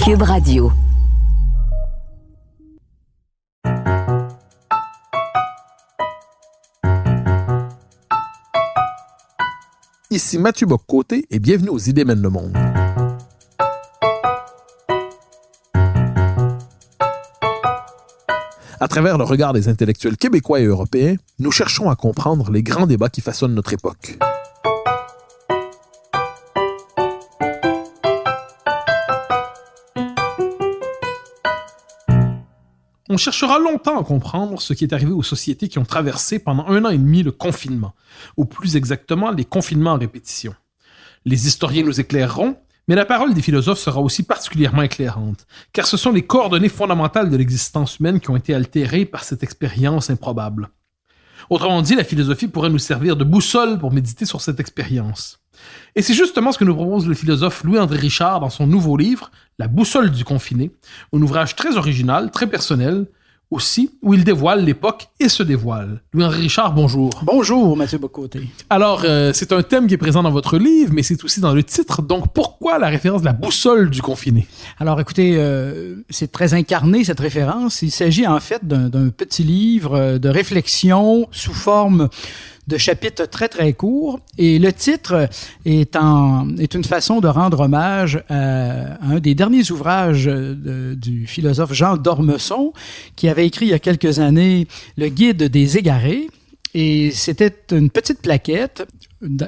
Cube Radio. Ici Mathieu Bock-Côté et bienvenue aux Idées mènent le monde. À travers le regard des intellectuels québécois et européens, nous cherchons à comprendre les grands débats qui façonnent notre époque. On cherchera longtemps à comprendre ce qui est arrivé aux sociétés qui ont traversé pendant 1 an et demi le confinement, ou plus exactement les confinements à répétition. Les historiens nous éclaireront, mais la parole des philosophes sera aussi particulièrement éclairante, car ce sont les coordonnées fondamentales de l'existence humaine qui ont été altérées par cette expérience improbable. Autrement dit, la philosophie pourrait nous servir de boussole pour méditer sur cette expérience. Et c'est justement ce que nous propose le philosophe Louis-André Richard dans son nouveau livre, La boussole du confiné, un ouvrage très original, très personnel, aussi, où il dévoile l'époque et se dévoile. Louis-André Richard, bonjour. Bonjour, Mathieu Bock-Côté. Alors, c'est un thème qui est présent dans votre livre, mais c'est aussi dans le titre. Donc, pourquoi la référence de la boussole du confiné? Alors, écoutez, c'est très incarné, cette référence. Il s'agit en fait d'un petit livre de réflexion sous forme de chapitres très, très courts. Et le titre est une façon de rendre hommage à un des derniers ouvrages du philosophe Jean d'Ormesson, qui avait écrit il y a quelques années Le Guide des égarés. Et c'était une petite plaquette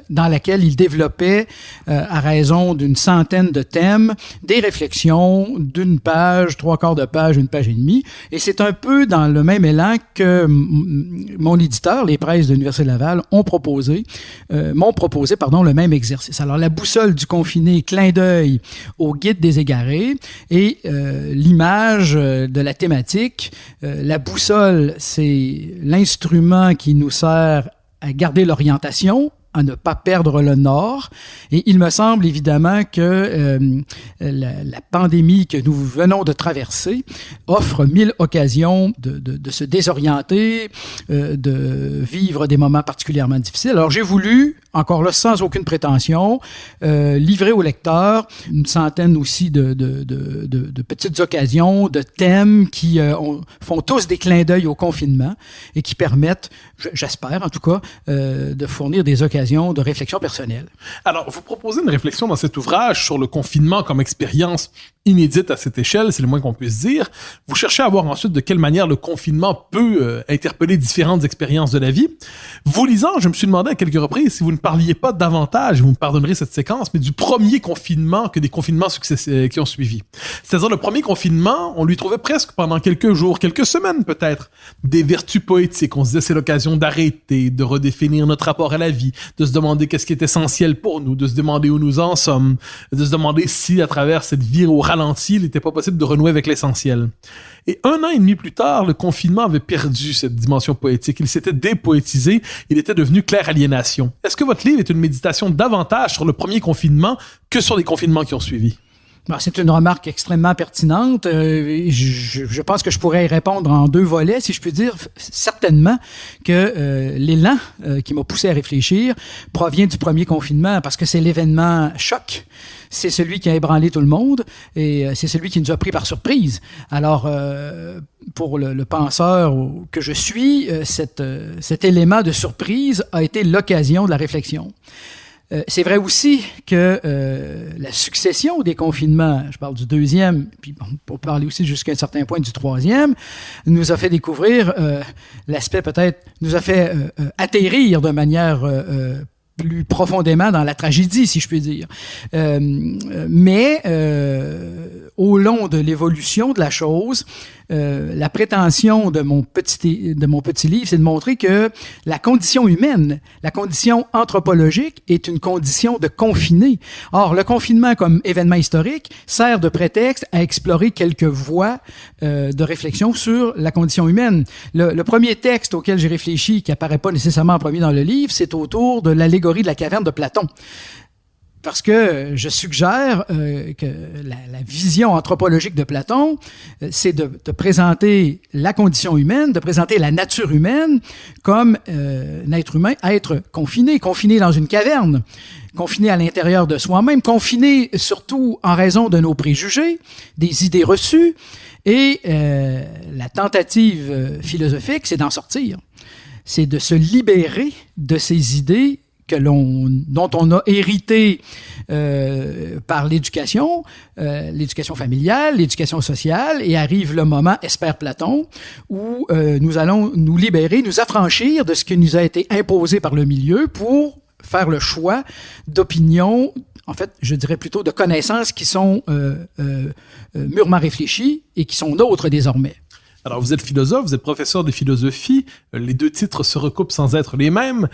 dans laquelle il développait, à raison d'une centaine de thèmes, des réflexions d'une page, 3/4 de page, 1 page et demie. Et c'est un peu dans le même élan que mon éditeur, les presses de l'Université de Laval, m'ont proposé le même exercice. Alors, la boussole du confiné, clin d'œil au guide des égarés, et l'image de la thématique. La boussole, c'est l'instrument qui nous sert à garder l'orientation, à ne pas perdre le nord. Et il me semble évidemment que la pandémie que nous venons de traverser offre 1000 occasions de se désorienter, de vivre des moments particulièrement difficiles. Alors j'ai voulu, encore là, sans aucune prétention, livrer au lecteur une centaine aussi de petites occasions, de thèmes qui font tous des clins d'œil au confinement et qui permettent, j'espère en tout cas, de fournir des occasions de réflexion personnelle. Alors, vous proposez une réflexion dans cet ouvrage sur le confinement comme expérience inédite à cette échelle, c'est le moins qu'on puisse dire. Vous cherchez à voir ensuite de quelle manière le confinement peut interpeller différentes expériences de la vie. Vous lisant, je me suis demandé à quelques reprises si vous ne parliez pas davantage, vous me pardonnerez cette séquence, mais du premier confinement que des confinements qui ont suivi. C'est-à-dire le premier confinement, on lui trouvait presque pendant quelques jours, quelques semaines peut-être, des vertus poétiques. On se disait c'est l'occasion d'arrêter, de redéfinir notre rapport à la vie, de se demander qu'est-ce qui est essentiel pour nous, de se demander où nous en sommes, de se demander si à travers cette vie au ralenti, il n'était pas possible de renouer avec l'essentiel. Et 1 an et demi plus tard, le confinement avait perdu cette dimension poétique. Il s'était dépoétisé, il était devenu claire aliénation. Est-ce que votre livre est une méditation davantage sur le premier confinement que sur les confinements qui ont suivi? Bon, c'est une remarque extrêmement pertinente. Je pense que je pourrais y répondre en 2 volets, si je puis dire. Certainement que l'élan qui m'a poussé à réfléchir provient du premier confinement, parce que c'est l'événement choc. C'est celui qui a ébranlé tout le monde et c'est celui qui nous a pris par surprise. Alors, pour le penseur que je suis, cet élément de surprise a été l'occasion de la réflexion. C'est vrai aussi que la succession des confinements, je parle du 2e, puis pour parler aussi jusqu'à un certain point du 3e, nous a fait découvrir l'aspect peut-être, nous a fait atterrir de manière plus profondément dans la tragédie, si je puis dire. Mais au long de l'évolution de la chose, la prétention de mon petit livre, c'est de montrer que la condition humaine, la condition anthropologique est une condition de confiné. Or, le confinement comme événement historique sert de prétexte à explorer quelques voies de réflexion sur la condition humaine. Le premier texte auquel j'ai réfléchi, qui apparaît pas nécessairement en premier dans le livre, c'est autour de l'allégorie de la caverne de Platon. parce que je suggère que la vision anthropologique de Platon, c'est de présenter la condition humaine, de présenter la nature humaine comme un être humain, être confiné dans une caverne, confiné à l'intérieur de soi-même, confiné surtout en raison de nos préjugés, des idées reçues, et la tentative philosophique, c'est d'en sortir. C'est de se libérer de ces idées dont on a hérité par l'éducation familiale, l'éducation sociale, et arrive le moment, espère Platon, où nous allons nous libérer, nous affranchir de ce qui nous a été imposé par le milieu pour faire le choix d'opinions, en fait, je dirais plutôt de connaissances qui sont mûrement réfléchies et qui sont nôtres désormais. Alors, vous êtes philosophe, vous êtes professeur de philosophie, les deux titres se recoupent sans être les mêmes.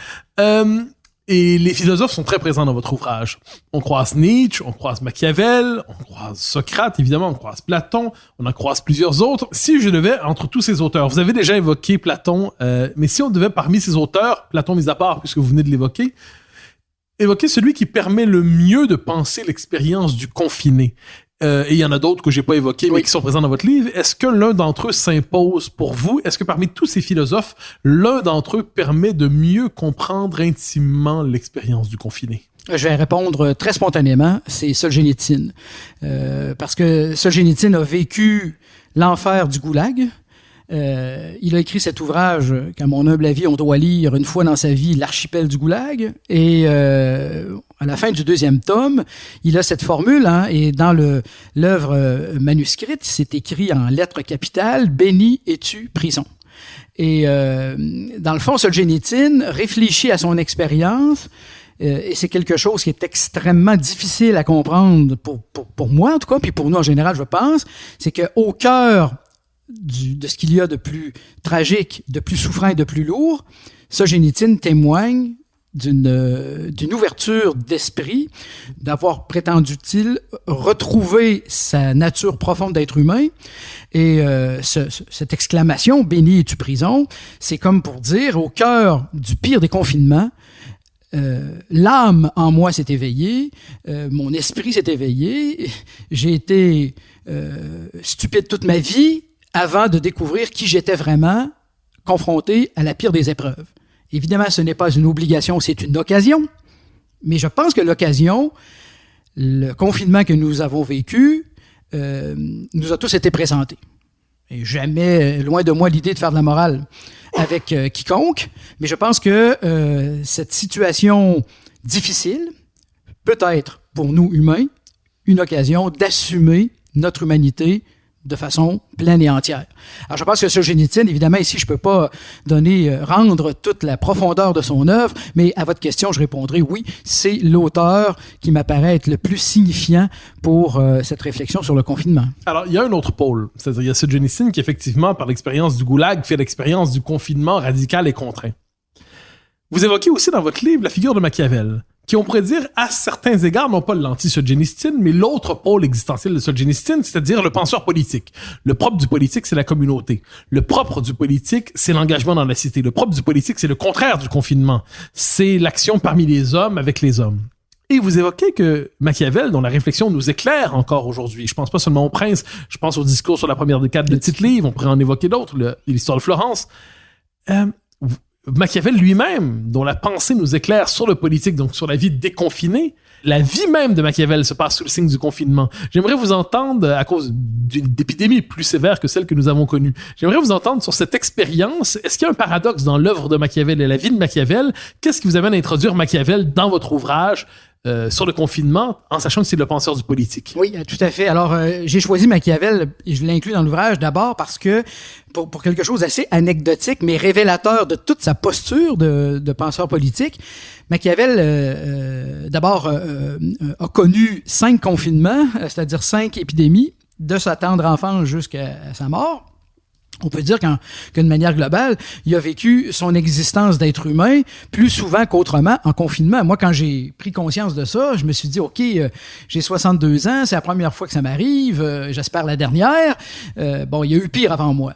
Et les philosophes sont très présents dans votre ouvrage. On croise Nietzsche, on croise Machiavel, on croise Socrate, évidemment, on croise Platon, on en croise plusieurs autres. Si je devais, entre tous ces auteurs, vous avez déjà évoqué Platon, mais si on devait, parmi ces auteurs, Platon mis à part, puisque vous venez de l'évoquer, évoquer celui qui permet le mieux de penser l'expérience du confiné. Et il y en a d'autres que j'ai pas évoqués, mais qui sont présents dans votre livre. Est-ce que l'un d'entre eux s'impose pour vous? Est-ce que parmi tous ces philosophes, l'un d'entre eux permet de mieux comprendre intimement l'expérience du confiné? Je vais répondre très spontanément, c'est Solzhenitsyn. Parce que Solzhenitsyn a vécu l'enfer du goulag. Il a écrit cet ouvrage qu'à mon humble avis, on doit lire une fois dans sa vie, L'archipel du goulag. Et à la fin du 2e tome, il a cette formule, et dans l'œuvre manuscrite, c'est écrit en lettres capitales, « Béni es-tu prison ». Et dans le fond, Solzhenitsyn réfléchit à son expérience, et c'est quelque chose qui est extrêmement difficile à comprendre pour moi, en tout cas, puis pour nous en général, je pense, c'est qu'au cœur de ce qu'il y a de plus tragique, de plus souffrant et de plus lourd, Solzhenitsyn témoigne d'une ouverture d'esprit, d'avoir, prétendu-t-il, retrouvé sa nature profonde d'être humain. Et cette exclamation « Béni es-tu prison », c'est comme pour dire, au cœur du pire des confinements, l'âme en moi s'est éveillée, mon esprit s'est éveillé, j'ai été stupide toute ma vie, avant de découvrir qui j'étais vraiment, confronté à la pire des épreuves. Évidemment, ce n'est pas une obligation, c'est une occasion, mais je pense que l'occasion, le confinement que nous avons vécu, nous a tous été présenté. Et jamais, loin de moi, l'idée de faire de la morale avec quiconque, mais je pense que cette situation difficile peut être, pour nous humains, une occasion d'assumer notre humanité de façon pleine et entière. Alors, je pense que Solzhenitsyn, évidemment, ici, je peux pas rendre toute la profondeur de son œuvre, mais à votre question, je répondrai oui, c'est l'auteur qui m'apparaît être le plus signifiant pour cette réflexion sur le confinement. Alors, il y a un autre pôle, c'est-à-dire il y a Solzhenitsyn qui, effectivement, par l'expérience du goulag, fait l'expérience du confinement radical et contraint. Vous évoquez aussi dans votre livre la figure de Machiavel, qui, on pourrait dire, à certains égards, non pas l'anti-Solzhenitsyn, mais l'autre pôle existentiel de Solzhenitsyn, c'est-à-dire le penseur politique. Le propre du politique, c'est la communauté. Le propre du politique, c'est l'engagement dans la cité. Le propre du politique, c'est le contraire du confinement. C'est l'action parmi les hommes avec les hommes. Et vous évoquez que Machiavel, dont la réflexion nous éclaire encore aujourd'hui, je pense pas seulement au Prince, je pense au discours sur la première décade de Tite-Live, on pourrait en évoquer d'autres, l'histoire de Florence. Machiavel lui-même, dont la pensée nous éclaire sur le politique, donc sur la vie déconfinée, la vie même de Machiavel se passe sous le signe du confinement. J'aimerais vous entendre, à cause d'épidémies plus sévères que celles que nous avons connues, j'aimerais vous entendre sur cette expérience. Est-ce qu'il y a un paradoxe dans l'œuvre de Machiavel et la vie de Machiavel? Qu'est-ce qui vous amène à introduire Machiavel dans votre ouvrage sur le confinement, en sachant que c'est le penseur du politique? Oui, tout à fait. Alors, j'ai choisi Machiavel, et je l'inclus dans l'ouvrage d'abord parce que, pour quelque chose d'assez anecdotique, mais révélateur de toute sa posture de penseur politique, Machiavel, d'abord, a connu 5 confinements, c'est-à-dire 5 épidémies, de sa tendre enfance jusqu'à sa mort. On peut dire qu'une manière globale, il a vécu son existence d'être humain plus souvent qu'autrement en confinement. Moi, quand j'ai pris conscience de ça, je me suis dit, OK, j'ai 62 ans, c'est la première fois que ça m'arrive, j'espère la dernière. Bon, il y a eu pire avant moi.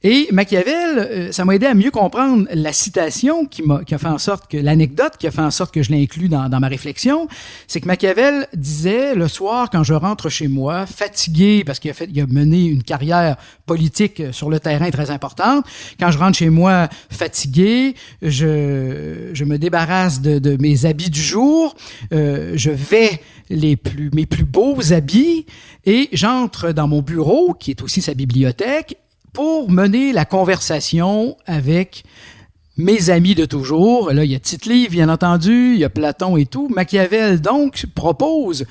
Et Machiavel, ça m'a aidé à mieux comprendre la citation qui a fait en sorte que, l'anecdote qui a fait en sorte que je l'inclus dans ma réflexion, c'est que Machiavel disait, le soir, quand je rentre chez moi, fatigué, parce qu'il a mené une carrière politique sur le terrain très importante, quand je rentre chez moi fatigué, je me débarrasse de mes habits du jour, je vais mes plus beaux habits et j'entre dans mon bureau, qui est aussi sa bibliothèque, pour mener la conversation avec mes amis de toujours. Là, il y a Tite-Live, bien entendu, il y a Platon et tout. Machiavel, donc, propose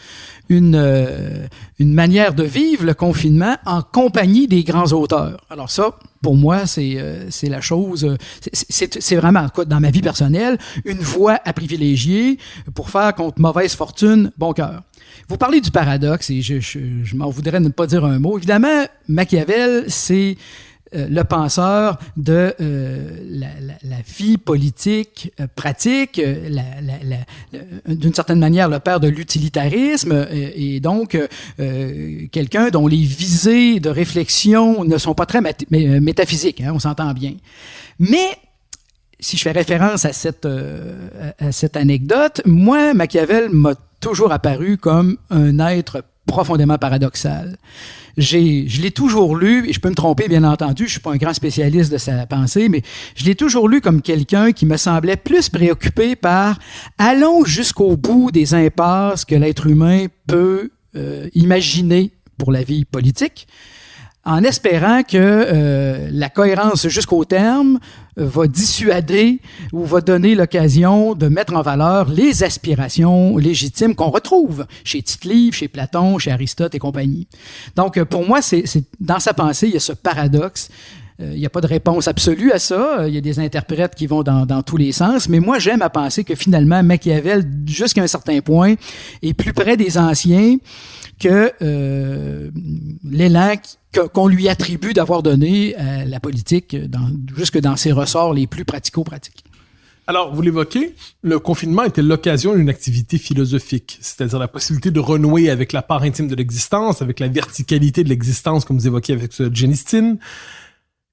une manière de vivre le confinement en compagnie des grands auteurs. Alors ça, pour moi, c'est la chose, c'est vraiment, dans ma vie personnelle, une voie à privilégier pour faire contre mauvaise fortune, bon cœur. Vous parlez du paradoxe, et je m'en voudrais ne pas dire un mot. Évidemment, Machiavel, c'est le penseur de la vie politique pratique, d'une certaine manière le père de l'utilitarisme, et donc quelqu'un dont les visées de réflexion ne sont pas très métaphysiques, hein, on s'entend bien. Mais si je fais référence à cette anecdote, moi, Machiavel m'a toujours apparu comme un être profondément paradoxal. Je l'ai toujours lu, et je peux me tromper, bien entendu, je suis pas un grand spécialiste de sa pensée, mais je l'ai toujours lu comme quelqu'un qui me semblait plus préoccupé par « allons jusqu'au bout des impasses que l'être humain peut imaginer pour la vie politique », en espérant que la cohérence jusqu'au terme va dissuader ou va donner l'occasion de mettre en valeur les aspirations légitimes qu'on retrouve chez Tite-Live, chez Platon, chez Aristote et compagnie. Donc, pour moi, c'est dans sa pensée, il y a ce paradoxe. Il n'y a pas de réponse absolue à ça. Il y a des interprètes qui vont dans tous les sens. Mais moi, j'aime à penser que finalement, Machiavel, jusqu'à un certain point, est plus près des anciens que l'élan qu'on lui attribue d'avoir donné à la politique jusque dans ses ressorts les plus pratico-pratiques. Alors, vous l'évoquez, le confinement était l'occasion d'une activité philosophique, c'est-à-dire la possibilité de renouer avec la part intime de l'existence, avec la verticalité de l'existence, comme vous évoquiez avec Genistine.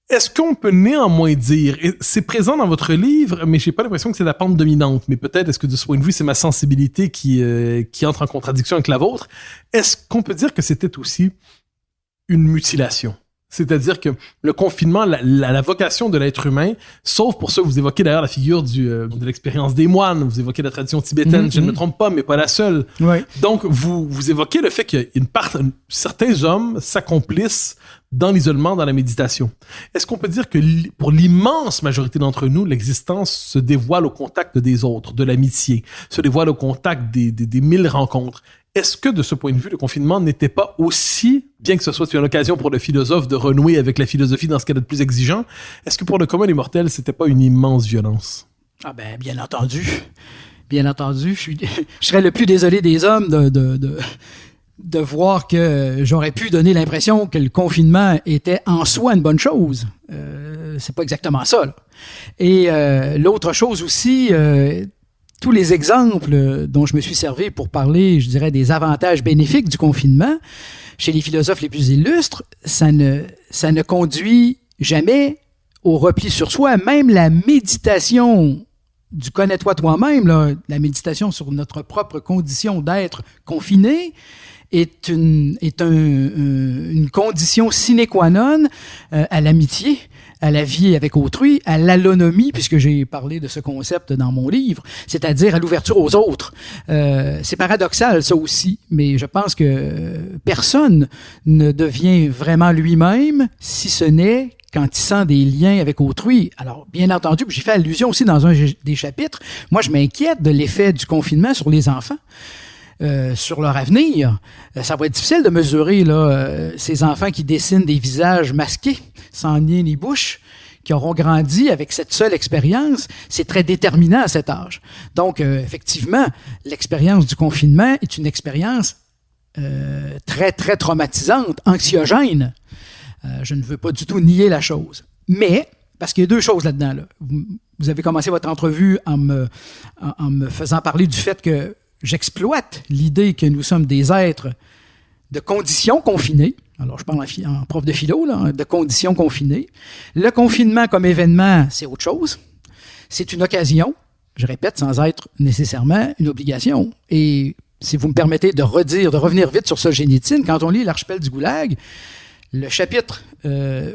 Est-ce qu'on peut néanmoins dire, et c'est présent dans votre livre, mais j'ai pas l'impression que c'est la pente dominante, mais peut-être est-ce que de ce point de vue, c'est ma sensibilité qui entre en contradiction avec la vôtre, est-ce qu'on peut dire que c'était aussi une mutilation? C'est-à-dire que le confinement, la vocation de l'être humain, sauf pour ça, vous évoquez d'ailleurs la figure de l'expérience des moines, vous évoquez la tradition tibétaine, je ne me trompe pas, mais pas la seule. Ouais. Donc, vous évoquez le fait que certains hommes s'accomplissent dans l'isolement, dans la méditation. Est-ce qu'on peut dire que pour l'immense majorité d'entre nous, l'existence se dévoile au contact des autres, de l'amitié, se dévoile au contact des 1000 rencontres? Est-ce que, de ce point de vue, le confinement n'était pas aussi, bien que ce soit une occasion pour le philosophe de renouer avec la philosophie dans ce qu'elle est de plus exigeant, est-ce que pour le commun des mortels, c'était pas une immense violence? Ah ben, bien entendu. Bien entendu. Je serais le plus désolé des hommes de voir que j'aurais pu donner l'impression que le confinement était en soi une bonne chose. C'est pas exactement ça, là. Et l'autre chose aussi... tous les exemples dont je me suis servi pour parler, je dirais, des avantages bénéfiques du confinement, chez les philosophes les plus illustres, ça ne conduit jamais au repli sur soi. Même la méditation du connais-toi toi-même, là, la méditation sur notre propre condition d'être confiné, est une condition sine qua non à l'amitié, à la vie avec autrui, à l'allonomie, puisque j'ai parlé de ce concept dans mon livre, c'est-à-dire à l'ouverture aux autres. C'est paradoxal, ça aussi, mais je pense que personne ne devient vraiment lui-même si ce n'est quand il sent des liens avec autrui. Alors, bien entendu, j'ai fait allusion aussi dans un des chapitres, moi je m'inquiète de l'effet du confinement sur les enfants. Sur leur avenir. Ça va être difficile de mesurer là, ces enfants qui dessinent des visages masqués, sans nez ni bouche, qui auront grandi avec cette seule expérience. C'est très déterminant à cet âge. Donc, effectivement, l'expérience du confinement est une expérience très, très traumatisante, anxiogène. Je ne veux pas du tout nier la chose. Mais, parce qu'il y a deux choses là-dedans. Là. Vous avez commencé votre entrevue en me faisant parler du fait que j'exploite l'idée que nous sommes des êtres de conditions confinées. Alors, je parle en prof de philo, là, de conditions confinées. Le confinement comme événement, c'est autre chose. C'est une occasion, je répète, sans être nécessairement une obligation. Et si vous me permettez de revenir vite sur Solzhenitsyn, quand on lit L'archipel du Goulag, le chapitre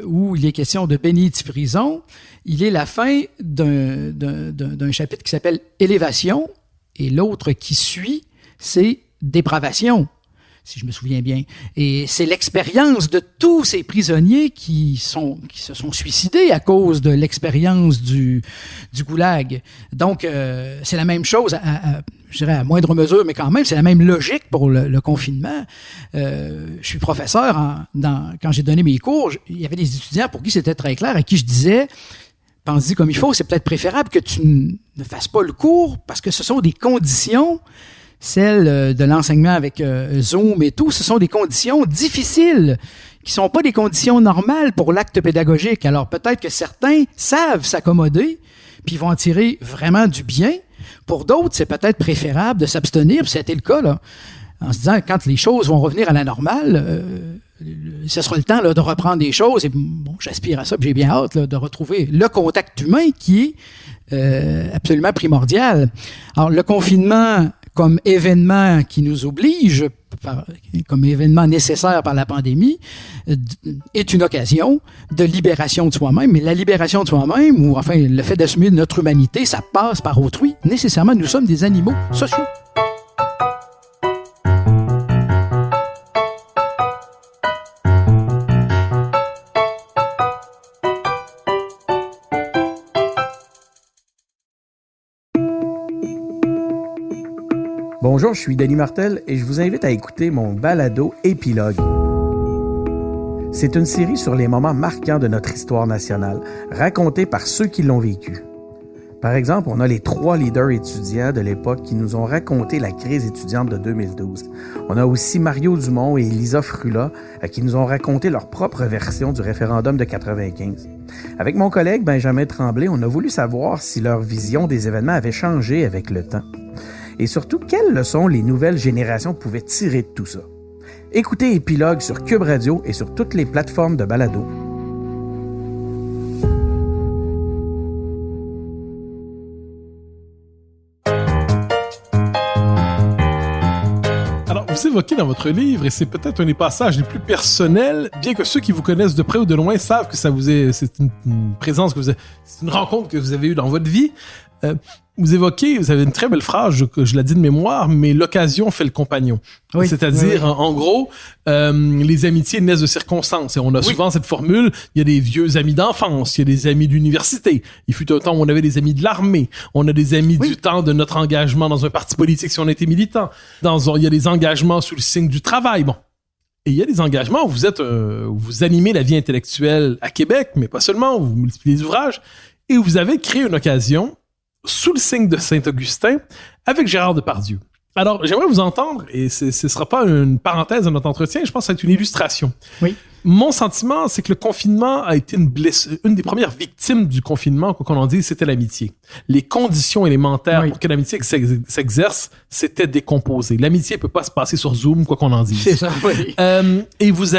où il est question de bénite prison, il est la fin d'un chapitre qui s'appelle Élévation, et l'autre qui suit, c'est Dépravation, si je me souviens bien. Et c'est l'expérience de tous ces prisonniers qui se sont suicidés à cause de l'expérience du goulag. Donc, c'est la même chose, je dirais à moindre mesure, mais quand même, c'est la même logique pour le confinement. Je suis professeur, quand j'ai donné mes cours, il y avait des étudiants pour qui c'était très clair, à qui je disais, pense-y comme il faut, c'est peut-être préférable que tu ne fasses pas le cours, parce que ce sont des conditions, celles de l'enseignement avec Zoom et tout, ce sont des conditions difficiles, qui sont pas des conditions normales pour l'acte pédagogique. Alors peut-être que certains savent s'accommoder, puis vont en tirer vraiment du bien. Pour d'autres, c'est peut-être préférable de s'abstenir, puis c'était le cas, là, en se disant, quand les choses vont revenir à la normale, ce sera le temps là, de reprendre des choses, et bon, j'aspire à ça, puis j'ai bien hâte là, de retrouver le contact humain qui est absolument primordial. Alors, le confinement comme événement qui nous oblige, comme événement nécessaire par la pandémie, est une occasion de libération de soi-même. Mais la libération de soi-même, ou enfin le fait d'assumer notre humanité, ça passe par autrui. Nécessairement, nous sommes des animaux sociaux. Bonjour, je suis Denis Martel et je vous invite à écouter mon balado Épilogue. C'est une série sur les moments marquants de notre histoire nationale, racontés par ceux qui l'ont vécu. Par exemple, on a les 3 leaders étudiants de l'époque qui nous ont raconté la crise étudiante de 2012. On a aussi Mario Dumont et Lisa Frula qui nous ont raconté leur propre version du référendum de 95. Avec mon collègue Benjamin Tremblay, on a voulu savoir si leur vision des événements avait changé avec le temps. Et surtout, quelles leçons les nouvelles générations pouvaient tirer de tout ça? Écoutez Épilogue sur Cube Radio et sur toutes les plateformes de balado. Alors, vous évoquez dans votre livre, et c'est peut-être un des passages les plus personnels, bien que ceux qui vous connaissent de près ou de loin savent que c'est une présence c'est une rencontre que vous avez eue dans votre vie. Vous avez une très belle phrase, je la dis de mémoire, mais l'occasion fait le compagnon. Oui, c'est-à-dire, oui. En gros, les amitiés naissent de circonstances. Et on a souvent cette formule, il y a des vieux amis d'enfance, il y a des amis d'université. Il fut un temps où on avait des amis de l'armée. On a des amis du temps de notre engagement dans un parti politique si on était militant. Il y a des engagements sous le signe du travail. Bon. Et il y a des engagements où vous animez la vie intellectuelle à Québec, mais pas seulement, vous multipliez les ouvrages, et vous avez créé une occasion sous le signe de Saint-Augustin, avec Gérard Depardieu. Alors, j'aimerais vous entendre, et ce sera pas une parenthèse dans notre entretien, je pense que c'est une illustration. Oui. Mon sentiment, c'est que le confinement a été une des premières victimes du confinement, quoi qu'on en dise, c'était l'amitié. Les conditions élémentaires pour que l'amitié s'exerce, c'était décomposé. L'amitié peut pas se passer sur Zoom, quoi qu'on en dise. C'est ça, oui. Et vous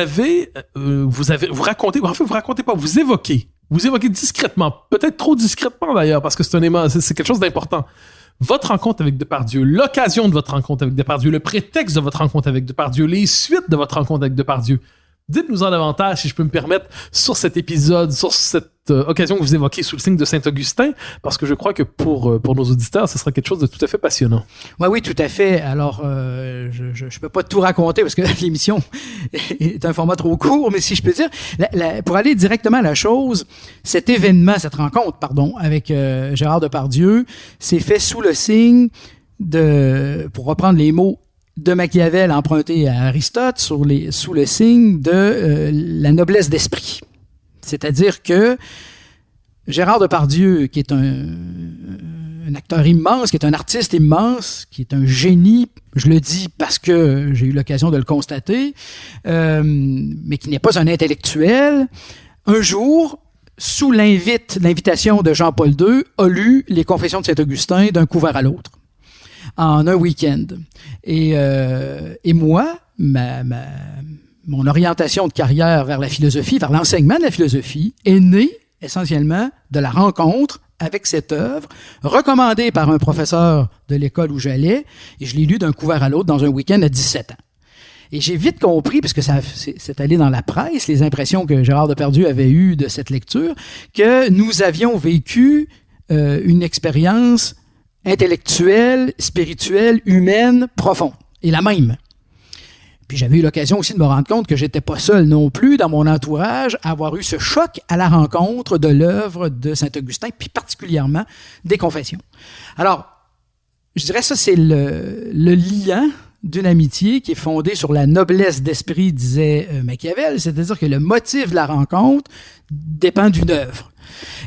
évoquez discrètement, peut-être trop discrètement d'ailleurs, parce que c'est quelque chose d'important. Votre rencontre avec Depardieu, l'occasion de votre rencontre avec Depardieu, le prétexte de votre rencontre avec Depardieu, les suites de votre rencontre avec Depardieu. Dites-nous en davantage, si je peux me permettre, sur cet épisode, sur cette occasion que vous évoquez sous le signe de Saint-Augustin, parce que je crois que pour nos auditeurs, ce sera quelque chose de tout à fait passionnant. Oui, tout à fait. Alors, je peux pas tout raconter parce que l'émission est un format trop court, mais si je peux dire, pour aller directement à la chose, cette rencontre, avec Gérard Depardieu, s'est fait sous le signe pour reprendre les mots de Machiavel emprunté à Aristote, sous le signe de la noblesse d'esprit. C'est-à-dire que Gérard Depardieu, qui est un acteur immense, qui est un artiste immense, qui est un génie, je le dis parce que j'ai eu l'occasion de le constater, mais qui n'est pas un intellectuel, un jour, sous l'invitation de Jean-Paul II, a lu les Confessions de Saint-Augustin d'un couvert à l'autre, en un week-end. Et moi, ma mon orientation de carrière vers la philosophie, vers l'enseignement de la philosophie, est née essentiellement de la rencontre avec cette œuvre, recommandée par un professeur de l'école où j'allais, et je l'ai lu d'un couvert à l'autre dans un week-end à 17 ans. Et j'ai vite compris, puisque c'est allé dans la presse, les impressions que Gérard Depardieu avait eues de cette lecture, que nous avions vécu une expérience intellectuelle, spirituelle, humaine, profonde, et la même. Puis j'avais eu l'occasion aussi de me rendre compte que j'étais pas seul non plus dans mon entourage à avoir eu ce choc à la rencontre de l'œuvre de Saint-Augustin, puis particulièrement des Confessions. Alors, je dirais ça, c'est le lien d'une amitié qui est fondée sur la noblesse d'esprit, disait Machiavel, c'est-à-dire que le motif de la rencontre dépend d'une œuvre.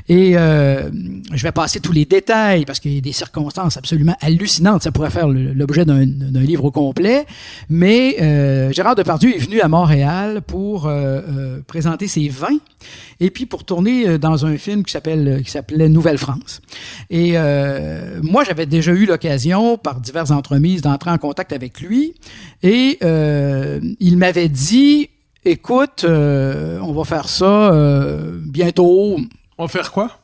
Et je vais passer tous les détails parce qu'il y a des circonstances absolument hallucinantes. Ça pourrait faire l'objet d'un livre au complet. Mais Gérard Depardieu est venu à Montréal pour présenter ses vins et puis pour tourner dans un film qui s'appelait Nouvelle-France. Et moi, j'avais déjà eu l'occasion, par diverses entremises, d'entrer en contact avec lui. Et il m'avait dit, écoute, on va faire ça bientôt. On va faire quoi?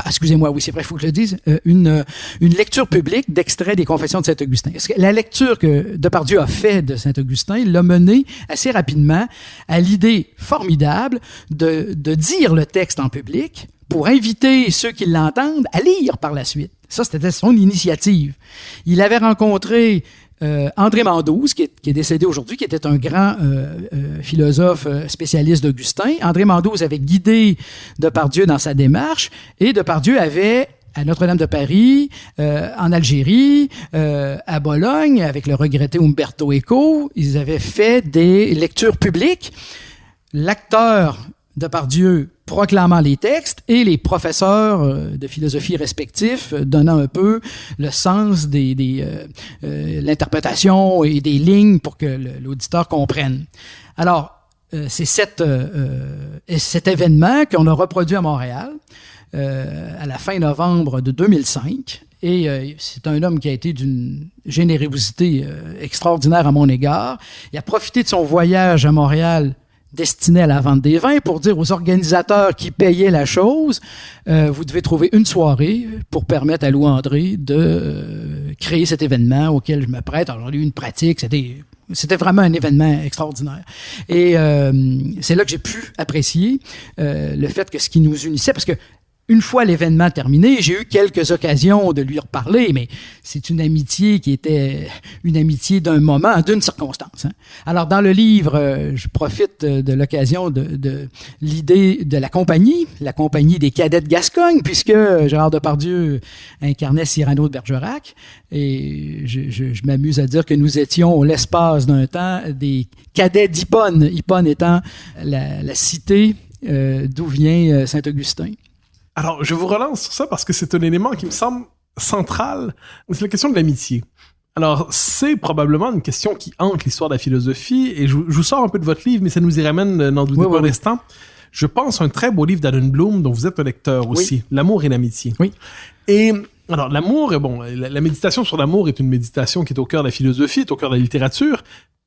Excusez-moi, oui, c'est vrai, il faut que je le dise. Une lecture publique d'extraits des Confessions de Saint-Augustin. Parce que la lecture que Depardieu a fait de Saint-Augustin l'a mené assez rapidement à l'idée formidable de dire le texte en public pour inviter ceux qui l'entendent à lire par la suite. Ça, c'était son initiative. Il avait rencontré André Mandouze, qui est décédé aujourd'hui, qui était un grand philosophe spécialiste d'Augustin. André Mandouze avait guidé Depardieu dans sa démarche et Depardieu avait, à Notre-Dame de Paris, en Algérie, à Bologne, avec le regretté Umberto Eco, ils avaient fait des lectures publiques. L'acteur Depardieu proclamant les textes et les professeurs de philosophie respectifs donnant un peu le sens l'interprétation et des lignes pour que l'auditeur comprenne. Alors, c'est cet événement qu'on a reproduit à Montréal à la fin novembre de 2005. Et c'est un homme qui a été d'une générosité extraordinaire à mon égard. Il a profité de son voyage à Montréal destiné à la vente des vins pour dire aux organisateurs qui payaient la chose, vous devez trouver une soirée pour permettre à Louis André de créer cet événement auquel je me prête. Alors, j'ai eu une pratique, c'était vraiment un événement extraordinaire. Et c'est là que j'ai pu apprécier le fait que ce qui nous unissait, parce que une fois l'événement terminé, j'ai eu quelques occasions de lui reparler, mais c'est une amitié qui était une amitié d'un moment, d'une circonstance. Hein. Alors, dans le livre, je profite de l'occasion de l'idée de la compagnie des cadets de Gascogne, puisque Gérard Depardieu incarnait Cyrano de Bergerac, et je m'amuse à dire que nous étions, l'espace d'un temps, des cadets d'Hippone, Hippone étant la cité d'où vient Saint-Augustin. Alors, je vous relance sur ça parce que c'est un élément qui me semble central. C'est la question de l'amitié. Alors, c'est probablement une question qui hante l'histoire de la philosophie, et je vous sors un peu de votre livre, mais ça nous y ramène, n'en doutez pas un instant. Je pense à un très beau livre d'Alan Bloom, dont vous êtes un lecteur aussi, L'amour et l'amitié. Oui. Et alors, l'amour, la méditation sur l'amour est une méditation qui est au cœur de la philosophie, est au cœur de la littérature.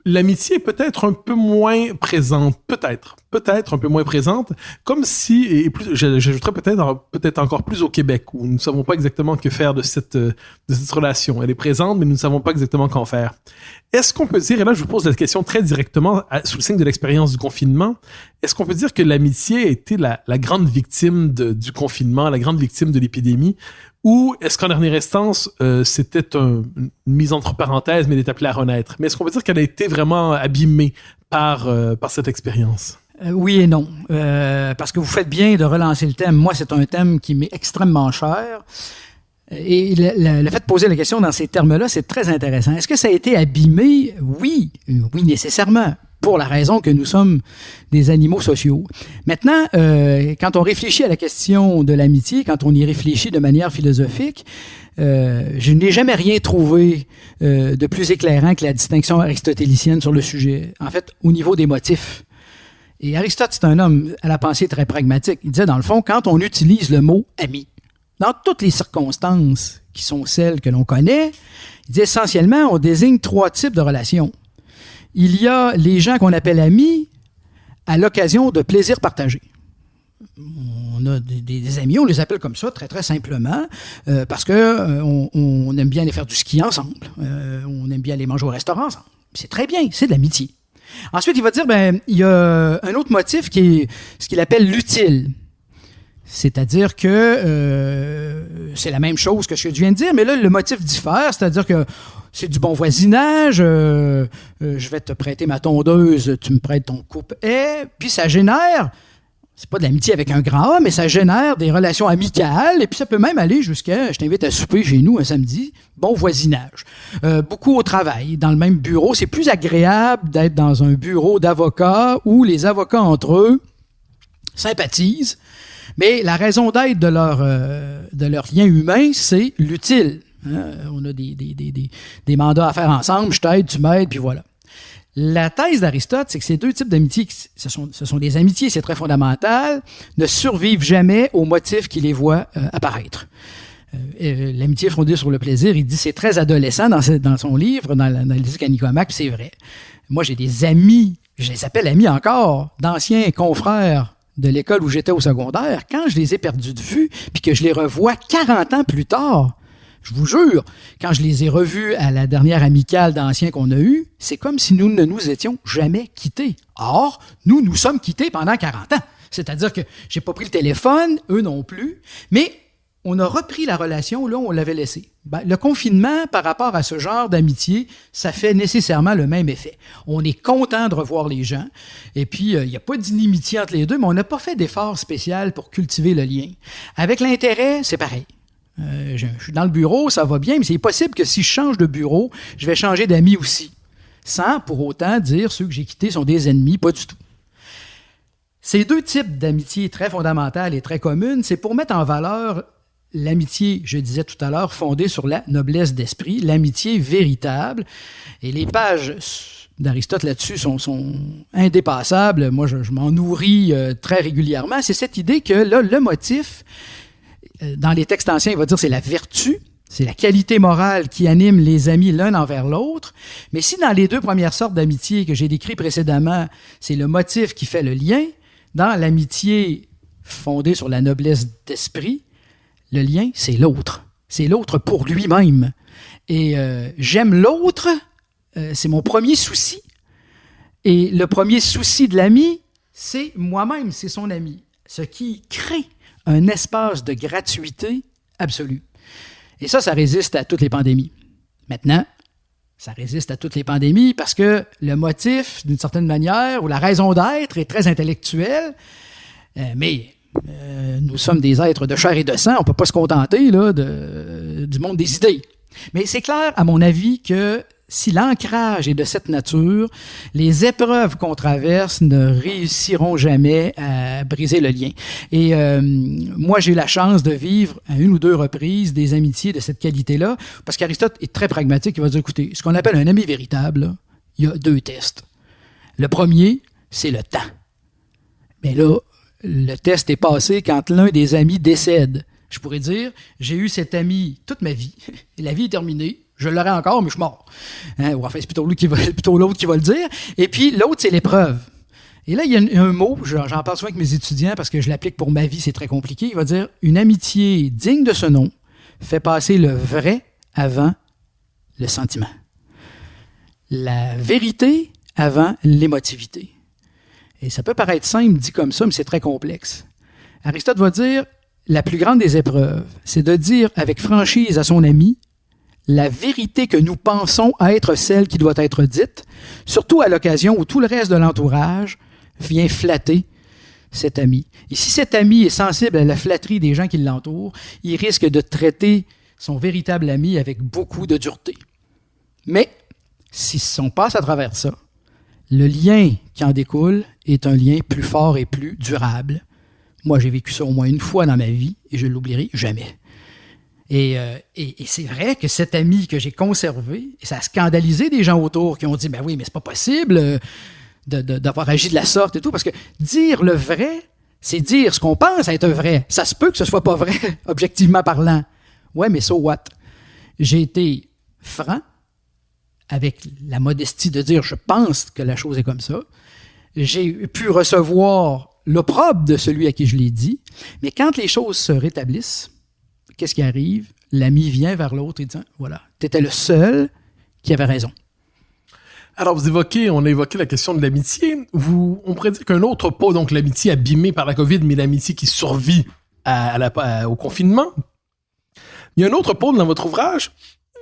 L'amitié est peut-être un peu moins présente, peut-être un peu moins présente, comme si, et plus, j'ajouterais peut-être encore plus au Québec, où nous ne savons pas exactement que faire de cette relation. Elle est présente, mais nous ne savons pas exactement qu'en faire. Est-ce qu'on peut dire, et là je vous pose la question très directement, sous le signe de l'expérience du confinement, est-ce qu'on peut dire que l'amitié a été la grande victime du confinement, la grande victime de l'épidémie, ou est-ce qu'en dernière instance, c'était une mise entre parenthèses, mais elle est appelée à renaître? Mais est-ce qu'on peut dire qu'elle a été vraiment abîmée par cette expérience? Oui et non. Parce que vous faites bien de relancer le thème. Moi, c'est un thème qui m'est extrêmement cher. Et le fait de poser la question dans ces termes-là, c'est très intéressant. Est-ce que ça a été abîmé? Oui, nécessairement. Pour la raison que nous sommes des animaux sociaux. Maintenant, quand on réfléchit à la question de l'amitié, quand on y réfléchit de manière philosophique, je n'ai jamais rien trouvé de plus éclairant que la distinction aristotélicienne sur le sujet. En fait, au niveau des motifs. Et Aristote, c'est un homme à la pensée très pragmatique. Il disait, dans le fond, quand on utilise le mot « ami », dans toutes les circonstances qui sont celles que l'on connaît, il dit essentiellement, on désigne 3 types de relations. Il y a les gens qu'on appelle amis, à l'occasion de plaisirs partagés. On a des amis, on les appelle comme ça, très, très simplement, parce que on aime bien aller faire du ski ensemble. On aime bien aller manger au restaurant ensemble. C'est très bien, c'est de l'amitié. Ensuite, il va dire, il y a un autre motif qui est ce qu'il appelle l'utile. C'est-à-dire que c'est la même chose que ce que je viens de dire, mais là, le motif diffère, c'est-à-dire que c'est du bon voisinage, je vais te prêter ma tondeuse, tu me prêtes ton coupe-haie, puis ça génère, c'est pas de l'amitié avec un grand A, mais ça génère des relations amicales, et puis ça peut même aller jusqu'à, je t'invite à souper chez nous un samedi, bon voisinage. Beaucoup au travail, dans le même bureau, c'est plus agréable d'être dans un bureau d'avocats où les avocats entre eux sympathisent, mais la raison d'être de leur lien humain, c'est l'utile. On a des mandats à faire ensemble, je t'aide, tu m'aides, puis voilà. La thèse d'Aristote, c'est que ces deux types d'amitiés, ce sont des amitiés, c'est très fondamental, ne survivent jamais aux motifs qui les voient apparaître. L'amitié fondée sur le plaisir, il dit c'est très adolescent dans son livre, dans l'Éthique à Nicomaque, puis c'est vrai. Moi, j'ai des amis, je les appelle amis encore, d'anciens confrères de l'école où j'étais au secondaire, quand je les ai perdus de vue, puis que je les revois 40 ans plus tard, je vous jure, quand je les ai revus à la dernière amicale d'anciens qu'on a eue, c'est comme si nous ne nous étions jamais quittés. Or, nous sommes quittés pendant 40 ans. C'est-à-dire que j'ai pas pris le téléphone, eux non plus, mais on a repris la relation là où on l'avait laissée. Le confinement, par rapport à ce genre d'amitié, ça fait nécessairement le même effet. On est content de revoir les gens, et puis il n'y a pas d'inimitié entre les deux, mais on n'a pas fait d'effort spécial pour cultiver le lien. Avec l'intérêt, c'est pareil. Je suis dans le bureau, ça va bien, mais c'est possible que si je change de bureau, je vais changer d'amis aussi, sans pour autant dire ceux que j'ai quittés sont des ennemis, pas du tout. Ces deux types d'amitié très fondamentales et très communes, c'est pour mettre en valeur l'amitié, je disais tout à l'heure, fondée sur la noblesse d'esprit, l'amitié véritable. Et les pages d'Aristote là-dessus sont indépassables. Moi, je m'en nourris très régulièrement. C'est cette idée que là, le motif, dans les textes anciens, il va dire c'est la vertu, c'est la qualité morale qui anime les amis l'un envers l'autre. Mais si dans les deux premières sortes d'amitié que j'ai décrites précédemment, c'est le motif qui fait le lien, dans l'amitié fondée sur la noblesse d'esprit, le lien, c'est l'autre. C'est l'autre pour lui-même. Et j'aime l'autre, c'est mon premier souci. Et le premier souci de l'ami, c'est moi-même, c'est son ami. Ce qui crée un espace de gratuité absolue. Et ça résiste à toutes les pandémies. Maintenant, ça résiste à toutes les pandémies parce que le motif, d'une certaine manière, ou la raison d'être est très intellectuelle, mais nous sommes des êtres de chair et de sang, on ne peut pas se contenter là, du monde des idées. Mais c'est clair, à mon avis, que si l'ancrage est de cette nature, les épreuves qu'on traverse ne réussiront jamais à briser le lien. Et moi, j'ai eu la chance de vivre à une ou deux reprises des amitiés de cette qualité-là, parce qu'Aristote est très pragmatique. Il va dire, écoutez, ce qu'on appelle un ami véritable, là, il y a deux tests. Le premier, c'est le temps. Mais là, le test est passé quand l'un des amis décède. Je pourrais dire, j'ai eu cet ami toute ma vie, et la vie est terminée. Je l'aurai encore, mais je suis mort. Ou enfin, c'est plutôt l'autre qui va le dire. Et puis, l'autre, c'est l'épreuve. Et là, il y a un mot, j'en parle souvent avec mes étudiants parce que je l'applique pour ma vie, c'est très compliqué. Il va dire, une amitié digne de ce nom fait passer le vrai avant le sentiment. La vérité avant l'émotivité. Et ça peut paraître simple dit comme ça, mais c'est très complexe. Aristote va dire, la plus grande des épreuves, c'est de dire avec franchise à son ami la vérité que nous pensons être celle qui doit être dite, surtout à l'occasion où tout le reste de l'entourage vient flatter cet ami. Et si cet ami est sensible à la flatterie des gens qui l'entourent, il risque de traiter son véritable ami avec beaucoup de dureté. Mais si on passe à travers ça, le lien qui en découle est un lien plus fort et plus durable. Moi, j'ai vécu ça au moins une fois dans ma vie et je ne l'oublierai jamais. Et c'est vrai que cet ami que j'ai conservé, et ça a scandalisé des gens autour qui ont dit « Ben oui, mais c'est pas possible d'avoir agi de la sorte et tout. » Parce que dire le vrai, c'est dire ce qu'on pense être vrai. Ça se peut que ce soit pas vrai, objectivement parlant. Ouais, mais so what? J'ai été franc, avec la modestie de dire « Je pense que la chose est comme ça. » j'ai pu recevoir l'opprobre de celui à qui je l'ai dit. Mais quand les choses se rétablissent, qu'est-ce qui arrive? L'ami vient vers l'autre et dit, voilà, tu étais le seul qui avait raison. Alors, on a évoqué la question de l'amitié. On pourrait dire qu'un autre pôle, donc l'amitié abîmée par la COVID, mais l'amitié qui survit au confinement. Il y a un autre pôle dans votre ouvrage.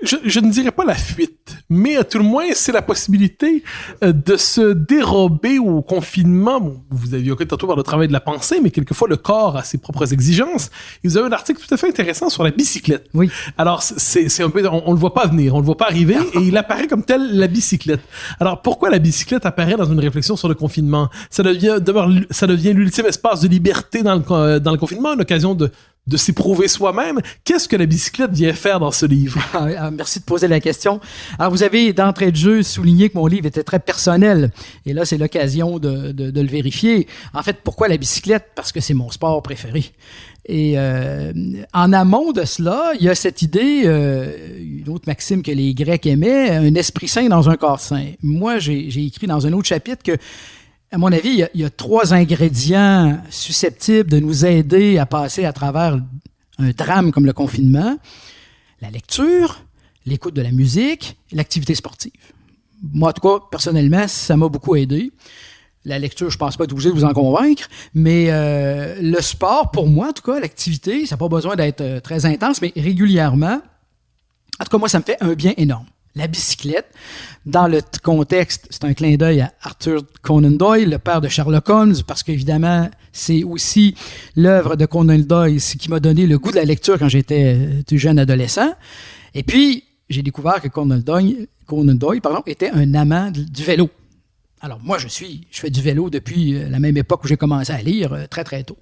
Je ne dirais pas la fuite, mais à tout le moins, c'est la possibilité de se dérober au confinement. Bon, vous avez évoqué tantôt par le travail de la pensée, mais quelquefois le corps a ses propres exigences. Et vous avez un article tout à fait intéressant sur la bicyclette. Oui. Alors, c'est un peu, on le voit pas venir, on le voit pas arriver, et il apparaît comme tel la bicyclette. Alors, pourquoi la bicyclette apparaît dans une réflexion sur le confinement? Ça devient l'ultime espace de liberté dans le confinement, l'occasion de s'éprouver soi-même. Qu'est-ce que la bicyclette vient faire dans ce livre? Merci de poser la question. Alors, vous avez d'entrée de jeu souligné que mon livre était très personnel. Et là, c'est l'occasion de le vérifier. En fait, pourquoi la bicyclette? Parce que c'est mon sport préféré. Et en amont de cela, il y a cette idée, une autre maxime que les Grecs aimaient, un esprit sain dans un corps sain. Moi, j'ai écrit dans un autre chapitre que, à mon avis, il y a 3 ingrédients susceptibles de nous aider à passer à travers un drame comme le confinement. La lecture, l'écoute de la musique et l'activité sportive. Moi, en tout cas, personnellement, ça m'a beaucoup aidé. La lecture, je pense pas être obligé de vous en convaincre, mais le sport, pour moi, en tout cas, l'activité, ça n'a pas besoin d'être très intense, mais régulièrement, en tout cas, moi, ça me fait un bien énorme. La bicyclette, dans le contexte, c'est un clin d'œil à Arthur Conan Doyle, le père de Sherlock Holmes, parce qu'évidemment, c'est aussi l'œuvre de Conan Doyle qui m'a donné le goût de la lecture quand j'étais jeune adolescent. Et puis, j'ai découvert que Conan Doyle, était un amant du vélo. Alors moi, je fais du vélo depuis la même époque où j'ai commencé à lire, très très tôt.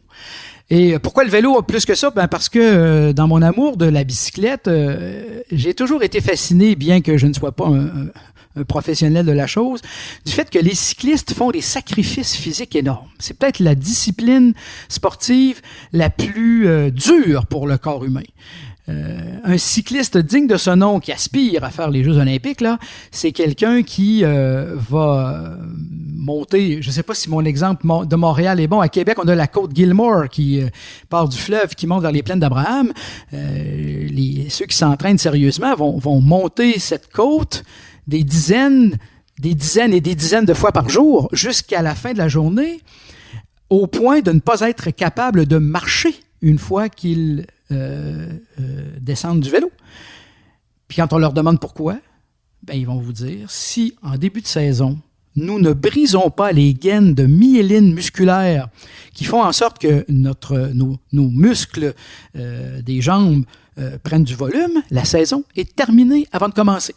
Et pourquoi le vélo plus que ça? Ben parce que dans mon amour de la bicyclette, j'ai toujours été fasciné, bien que je ne sois pas un professionnel de la chose, du fait que les cyclistes font des sacrifices physiques énormes. C'est peut-être la discipline sportive la plus dure pour le corps humain. Un cycliste digne de ce nom qui aspire à faire les Jeux olympiques, là, c'est quelqu'un qui va monter, je ne sais pas si mon exemple de Montréal est bon. À Québec, on a la côte Gilmore qui part du fleuve, qui monte vers les plaines d'Abraham. Ceux qui s'entraînent sérieusement vont monter cette côte des dizaines et des dizaines de fois par jour jusqu'à la fin de la journée, au point de ne pas être capable de marcher une fois qu'ils descendent du vélo. Puis quand on leur demande pourquoi, ben ils vont vous dire, si en début de saison, nous ne brisons pas les gaines de myéline musculaire qui font en sorte que nos muscles des jambes prennent du volume, la saison est terminée avant de commencer.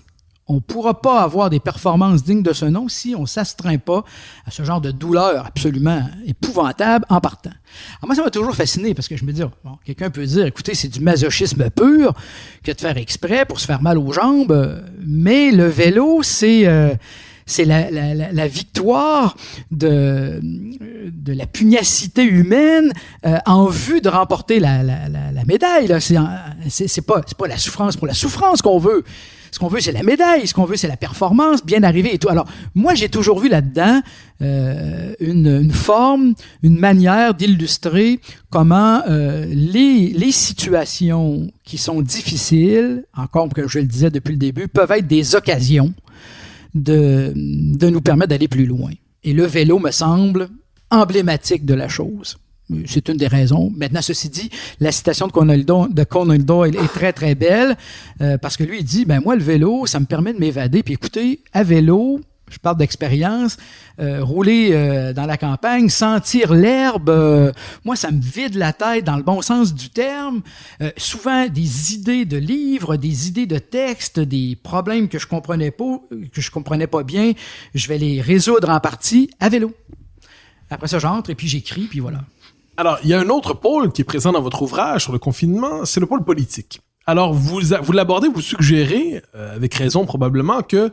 On ne pourra pas avoir des performances dignes de ce nom si on ne s'astreint pas à ce genre de douleur absolument épouvantable en partant. Alors moi, ça m'a toujours fasciné parce que je me dis, bon, quelqu'un peut dire, écoutez, c'est du masochisme pur que de faire exprès pour se faire mal aux jambes, mais le vélo, c'est la victoire de la pugnacité humaine en vue de remporter la médaille. Là. C'est pas la souffrance pour la souffrance qu'on veut. Ce qu'on veut, c'est la médaille. Ce qu'on veut, c'est la performance, bien arrivée et tout. Alors, moi, j'ai toujours vu là-dedans une forme, une manière d'illustrer comment les situations qui sont difficiles, encore que je le disais depuis le début, peuvent être des occasions de nous permettre d'aller plus loin. Et le vélo me semble emblématique de la chose. C'est une des raisons. Maintenant, ceci dit, la citation de Conan Doyle est très, très belle parce que lui, il dit, ben moi, le vélo, ça me permet de m'évader. Puis écoutez, à vélo, je parle d'expérience, rouler dans la campagne, sentir l'herbe, moi, ça me vide la tête dans le bon sens du terme. Souvent, des idées de livres, des idées de textes, des problèmes que je comprenais pas bien, je vais les résoudre en partie à vélo. Après ça, j'entre et puis j'écris, puis voilà. Alors, il y a un autre pôle qui est présent dans votre ouvrage sur le confinement, c'est le pôle politique. Alors, vous l'abordez, vous suggérez, avec raison probablement, que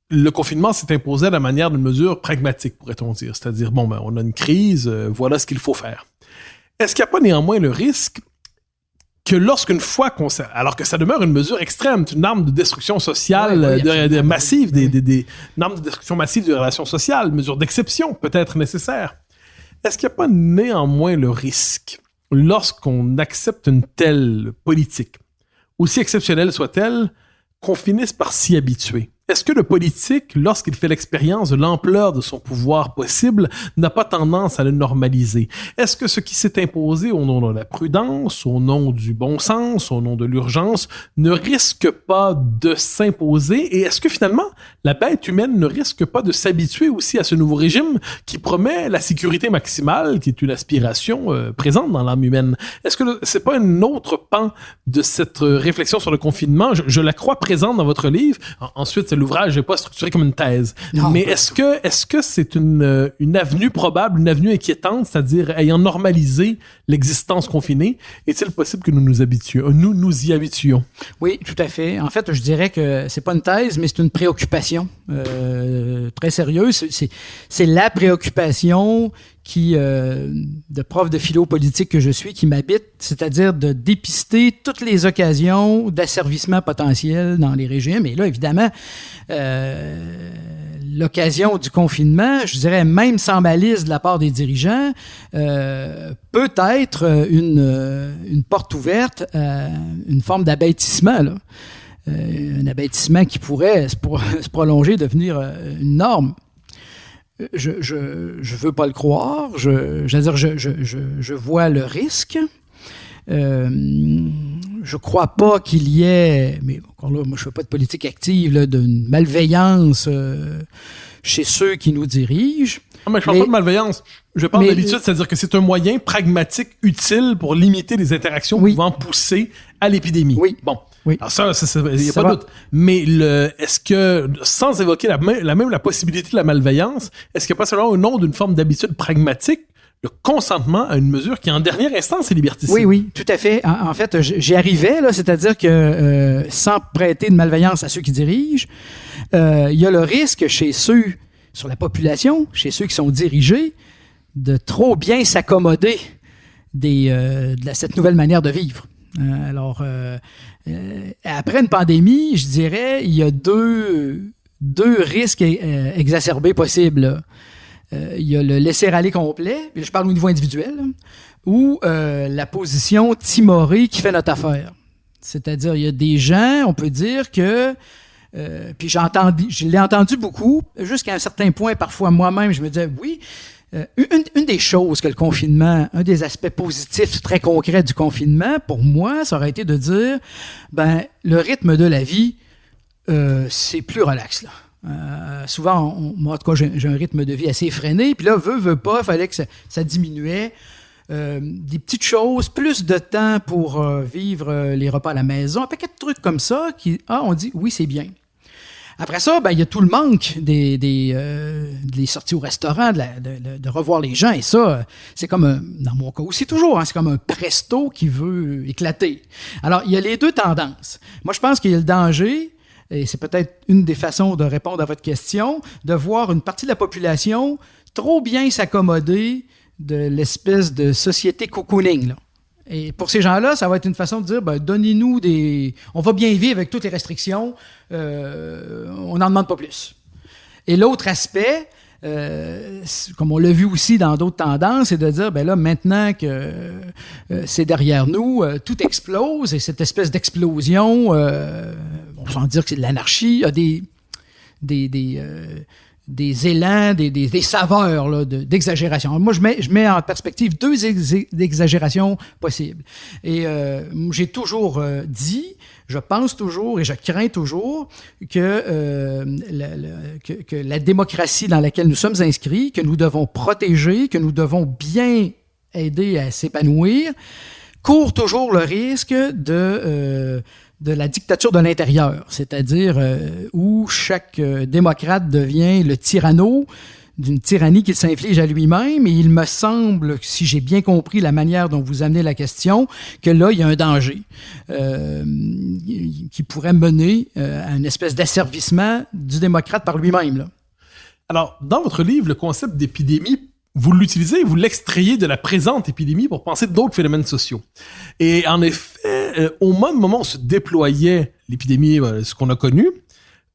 le confinement s'est imposé à la manière d'une mesure pragmatique, pourrait-on dire. C'est-à-dire, bon, ben, on a une crise, voilà ce qu'il faut faire. Est-ce qu'il n'y a pas néanmoins le risque que lorsqu'une fois alors que ça demeure une mesure extrême, une arme de destruction sociale massive, une arme de destruction massive des relations sociales, une mesure d'exception peut-être nécessaire. Est-ce qu'il n'y a pas néanmoins le risque, lorsqu'on accepte une telle politique, aussi exceptionnelle soit-elle, qu'on finisse par s'y habituer? Est-ce que le politique, lorsqu'il fait l'expérience de l'ampleur de son pouvoir possible, n'a pas tendance à le normaliser? Est-ce que ce qui s'est imposé au nom de la prudence, au nom du bon sens, au nom de l'urgence, ne risque pas de s'imposer? Et est-ce que finalement, la bête humaine ne risque pas de s'habituer aussi à ce nouveau régime qui promet la sécurité maximale, qui est une aspiration présente dans l'âme humaine? Est-ce que c'est pas un autre pan de cette réflexion sur le confinement? Je la crois présente dans votre livre. Ensuite, l'ouvrage n'est pas structuré comme une thèse. Non. Mais est-ce que c'est une avenue probable, une avenue inquiétante, c'est-à-dire ayant normalisé l'existence confinée, est-il possible que nous nous y habituions? Oui, tout à fait. En fait, je dirais que c'est pas une thèse, mais c'est une préoccupation très sérieuse. C'est la préoccupation qui, de prof de philo politique que je suis, qui m'habite, c'est-à-dire de dépister toutes les occasions d'asservissement potentiel dans les régimes. Et là, évidemment, l'occasion du confinement, je dirais même sans malice de la part des dirigeants, peut être une porte ouverte à une forme d'abêtissement, là. Un abêtissement qui pourrait se prolonger, devenir une norme. Je veux pas le croire. Je vois le risque. Je crois pas qu'il y ait, mais encore là, moi je fais pas de politique active, là, d'une malveillance chez ceux qui nous dirigent. Non, mais je parle pas de malveillance. Je parle d'habitude, c'est-à-dire que c'est un moyen pragmatique utile pour limiter les interactions pouvant pousser à l'épidémie. Oui. Bon. Oui. Alors ça, il n'y a pas de doute. Mais est-ce que, sans évoquer la possibilité de la malveillance, est-ce qu'il n'y a pas seulement au nom d'une forme d'habitude pragmatique, le consentement à une mesure qui, en dernière instance, est liberticide? Oui, tout à fait. En fait, j'y arrivais, là, c'est-à-dire que sans prêter de malveillance à ceux qui dirigent, il y a le risque chez ceux, sur la population, chez ceux qui sont dirigés, de trop bien s'accommoder de cette nouvelle manière de vivre. Alors, après une pandémie, je dirais, il y a deux risques exacerbés possibles. Il y a le laisser-aller complet, puis je parle au niveau individuel, ou la position timorée qui fait notre affaire. C'est-à-dire, il y a des gens, on peut dire que, puis je l'ai entendu beaucoup, jusqu'à un certain point, parfois moi-même, je me disais, oui, une des choses que le confinement, un des aspects positifs très concrets du confinement, pour moi, ça aurait été de dire, le rythme de la vie, c'est plus relax, là. Souvent, moi, en tout cas, j'ai un rythme de vie assez effréné, puis là, veut pas, il fallait que ça diminuait. Des petites choses, plus de temps pour vivre les repas à la maison, un paquet de trucs comme ça on dit, oui, c'est bien. Après ça, il y a tout le manque des sorties au restaurant, de revoir les gens. Et ça, c'est comme, dans mon cas aussi toujours, c'est comme un presto qui veut éclater. Alors, il y a les deux tendances. Moi, je pense qu'il y a le danger, et c'est peut-être une des façons de répondre à votre question, de voir une partie de la population trop bien s'accommoder de l'espèce de société cocooning, là. Et pour ces gens-là, ça va être une façon de dire, donnez-nous on va bien vivre avec toutes les restrictions, on n'en demande pas plus. Et l'autre aspect, comme on l'a vu aussi dans d'autres tendances, c'est de dire, là, maintenant que c'est derrière nous, tout explose, et cette espèce d'explosion, on s'en dire que c'est de l'anarchie, il y a des élans, des saveurs là, d'exagération. Moi, je mets en perspective deux exagérations possibles. Et j'ai toujours dit, je pense toujours et je crains toujours que la démocratie dans laquelle nous sommes inscrits, que nous devons protéger, que nous devons bien aider à s'épanouir, court toujours le risque de la dictature de l'intérieur, c'est-à-dire où chaque démocrate devient le tyranno d'une tyrannie qu'il s'inflige à lui-même. Et il me semble, si j'ai bien compris la manière dont vous amenez la question, que là, il y a un danger qui pourrait mener à une espèce d'asservissement du démocrate par lui-même, là. Alors, dans votre livre, le concept d'épidémie, vous l'utilisez et vous l'extrayez de la présente épidémie pour penser d'autres phénomènes sociaux. Et en effet, au même moment où se déployait l'épidémie, ce qu'on a connu,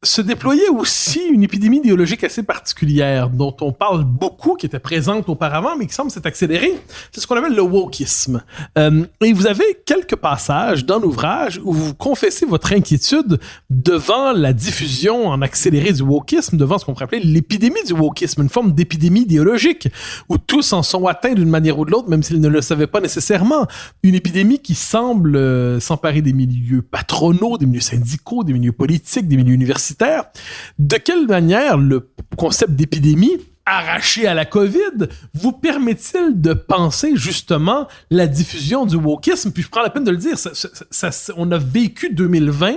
se déployait aussi une épidémie idéologique assez particulière, dont on parle beaucoup, qui était présente auparavant, mais qui semble s'être accélérée. C'est ce qu'on appelle le wokisme. Et vous avez quelques passages dans l'ouvrage où vous confessez votre inquiétude devant la diffusion en accéléré du wokisme, devant ce qu'on pourrait appeler l'épidémie du wokisme, une forme d'épidémie idéologique, où tous en sont atteints d'une manière ou de l'autre, même s'ils ne le savaient pas nécessairement. Une épidémie qui semble s'emparer des milieux patronaux, des milieux syndicaux, des milieux politiques, des milieux universitaires. De quelle manière le concept d'épidémie arraché à la COVID vous permet-il de penser justement la diffusion du wokisme? Puis je prends la peine de le dire, on a vécu 2020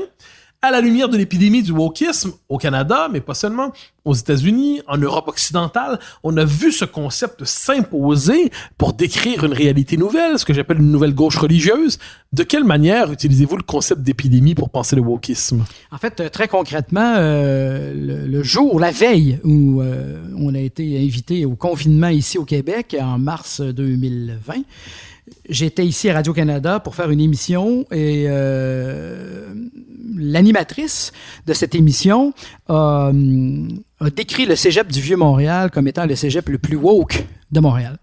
à la lumière de l'épidémie du wokisme au Canada, mais pas seulement, aux États-Unis, en Europe occidentale. On a vu ce concept s'imposer pour décrire une réalité nouvelle, ce que j'appelle une nouvelle gauche religieuse. De quelle manière utilisez-vous le concept d'épidémie pour penser le wokisme? En fait, très concrètement, le jour, la veille où on a été invité au confinement ici au Québec en mars 2020, j'étais ici à Radio-Canada pour faire une émission et l'animatrice de cette émission a décrit le cégep du Vieux-Montréal comme étant le cégep le plus woke de Montréal.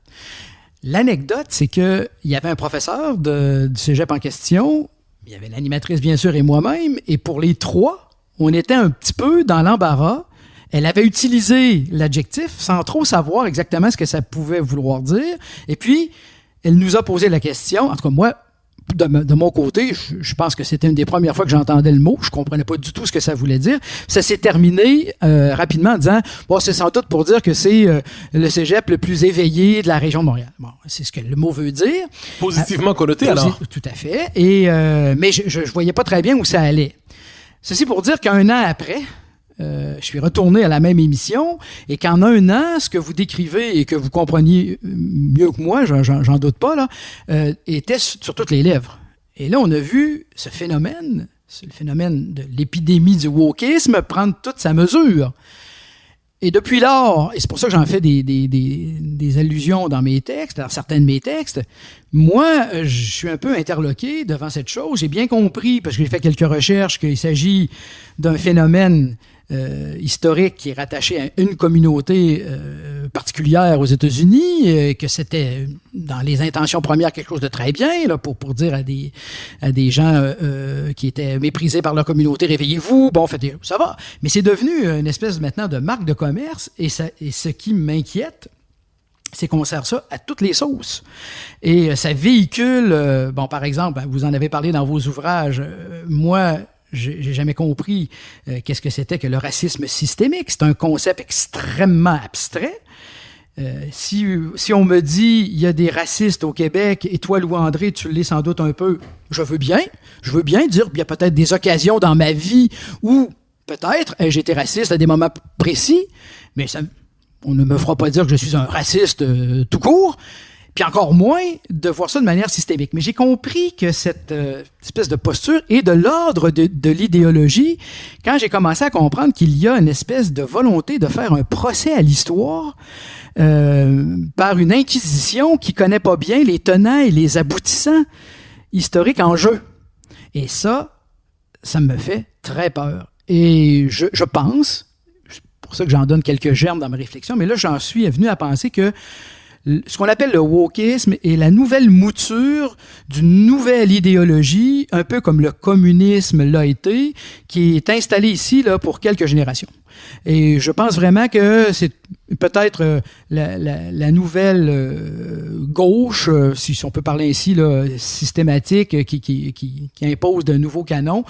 L'anecdote, c'est qu'il y avait un professeur du cégep en question, il y avait l'animatrice bien sûr et moi-même, et pour les trois, on était un petit peu dans l'embarras. Elle avait utilisé l'adjectif sans trop savoir exactement ce que ça pouvait vouloir dire, et puis elle nous a posé la question, en tout cas moi, de mon côté, je pense que c'était une des premières fois que j'entendais le mot. Je comprenais pas du tout ce que ça voulait dire. Ça s'est terminé rapidement en disant « Bon, c'est sans doute pour dire que c'est le cégep le plus éveillé de la région de Montréal. » Bon, c'est ce que le mot veut dire. Positivement connoté, alors. Tout à fait. Et, mais je voyais pas très bien où ça allait. Ceci pour dire qu'un an après, je suis retourné à la même émission et qu'en un an, ce que vous décrivez et que vous compreniez mieux que moi, j'en doute pas, là, était sur toutes les lèvres. Et là, on a vu ce phénomène, c'est le phénomène de l'épidémie du wokisme, prendre toute sa mesure. Et depuis lors, et c'est pour ça que j'en fais des allusions dans mes textes, dans certains de mes textes, moi, je suis un peu interloqué devant cette chose. J'ai bien compris, parce que j'ai fait quelques recherches, qu'il s'agit d'un phénomène historique qui est rattaché à une communauté particulière aux États-Unis, que c'était dans les intentions premières quelque chose de très bien, là, pour dire à des gens qui étaient méprisés par leur communauté, réveillez-vous, bon, ça va. Mais c'est devenu une espèce maintenant de marque de commerce, et ce qui m'inquiète, c'est qu'on sert ça à toutes les sauces. Et ça véhicule, bon, par exemple, vous en avez parlé dans vos ouvrages, moi, j'ai jamais compris qu'est-ce que c'était que le racisme systémique. C'est un concept extrêmement abstrait. Si on me dit il y a des racistes au Québec et toi, Louis-André, tu l'es sans doute un peu, je veux bien dire qu'il y a peut-être des occasions dans ma vie où peut-être j'ai été raciste à des moments précis, mais on ne me fera pas dire que je suis un raciste tout court. Puis encore moins de voir ça de manière systémique. Mais j'ai compris que cette espèce de posture est de l'ordre de l'idéologie quand j'ai commencé à comprendre qu'il y a une espèce de volonté de faire un procès à l'histoire par une inquisition qui connaît pas bien les tenants et les aboutissants historiques en jeu. Et ça me fait très peur. Et je pense, c'est pour ça que j'en donne quelques germes dans ma réflexion, mais là j'en suis venu à penser que ce qu'on appelle le wokisme est la nouvelle mouture d'une nouvelle idéologie, un peu comme le communisme l'a été, qui est installée ici là, pour quelques générations. Et je pense vraiment que c'est peut-être la nouvelle gauche, si on peut parler ainsi, là, systématique, qui impose de nouveaux canons,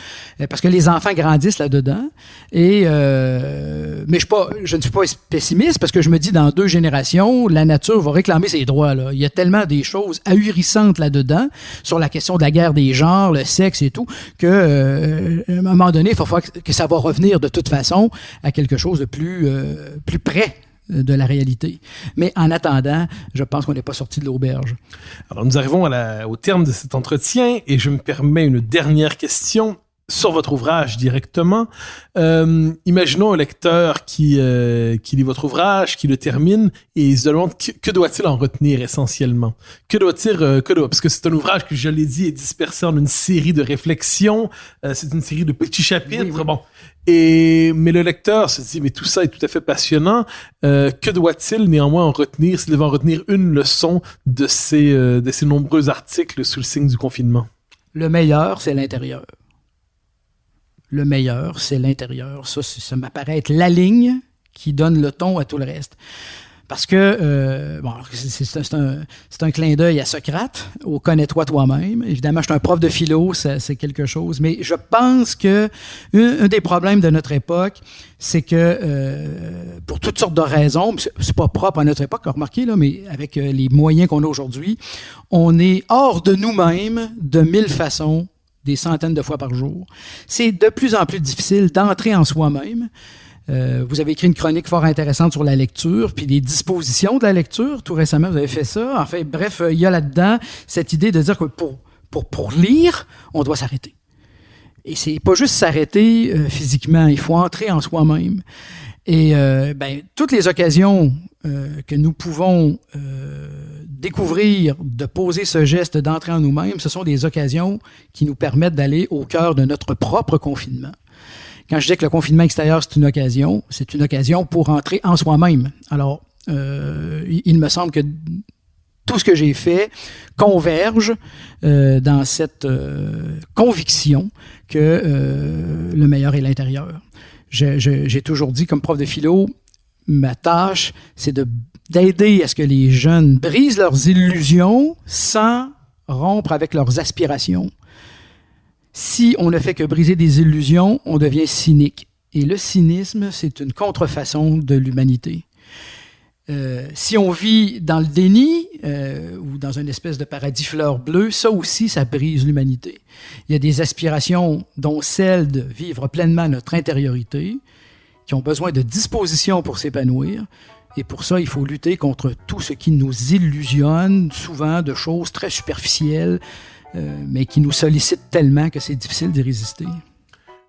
parce que les enfants grandissent là-dedans. Et mais je ne suis pas pessimiste, parce que je me dis, dans 2 générations, la nature va réclamer ses droits. Là. Il y a tellement des choses ahurissantes là-dedans, sur la question de la guerre des genres, le sexe et tout, que à un moment donné, il faut que ça va revenir de toute façon à quelque chose de plus près de la réalité. Mais en attendant, je pense qu'on n'est pas sorti de l'auberge. Alors, nous arrivons au terme de cet entretien et je me permets une dernière question. sur votre ouvrage directement. Imaginons un lecteur qui lit votre ouvrage, qui le termine, et il se demande que doit-il en retenir essentiellement? Parce que c'est un ouvrage que, je l'ai dit, est dispersé en une série de réflexions, c'est une série de petits chapitres, oui. Bon. Mais le lecteur se dit, mais tout ça est tout à fait passionnant, que doit-il néanmoins en retenir, s'il devait en retenir une leçon de ces nombreux articles sous le signe du confinement? Le meilleur, c'est l'intérieur. Le meilleur, c'est l'intérieur. Ça m'apparaît être la ligne qui donne le ton à tout le reste. Parce que, c'est un clin d'œil à Socrate, au « connais-toi toi-même ». Évidemment, je suis un prof de philo, c'est quelque chose, mais je pense que un des problèmes de notre époque, c'est que, pour toutes sortes de raisons, c'est pas propre à notre époque, remarquez, là, mais avec les moyens qu'on a aujourd'hui, on est hors de nous-mêmes de 1000 façons, des centaines de fois par jour. C'est de plus en plus difficile d'entrer en soi-même. Vous avez écrit une chronique fort intéressante sur la lecture, puis les dispositions de la lecture. Tout récemment, vous avez fait ça. Enfin, bref, il y a là-dedans cette idée de dire que pour lire, on doit s'arrêter. Et c'est pas juste s'arrêter physiquement, il faut entrer en soi-même. Et toutes les occasions que nous pouvons découvrir, de poser ce geste d'entrer en nous-mêmes, ce sont des occasions qui nous permettent d'aller au cœur de notre propre confinement. Quand je dis que le confinement extérieur, c'est une occasion pour entrer en soi-même. Alors, il me semble que tout ce que j'ai fait converge dans cette conviction que le meilleur est l'intérieur. J'ai toujours dit, comme prof de philo, ma tâche, c'est d'aider à ce que les jeunes brisent leurs illusions sans rompre avec leurs aspirations. Si on ne fait que briser des illusions, on devient cynique. Et le cynisme, c'est une contrefaçon de l'humanité. Si on vit dans le déni ou dans une espèce de paradis fleur bleue, ça aussi, ça brise l'humanité. Il y a des aspirations, dont celle de vivre pleinement notre intériorité, qui ont besoin de disposition pour s'épanouir. Et pour ça, il faut lutter contre tout ce qui nous illusionne, souvent de choses très superficielles, mais qui nous sollicitent tellement que c'est difficile d'y résister.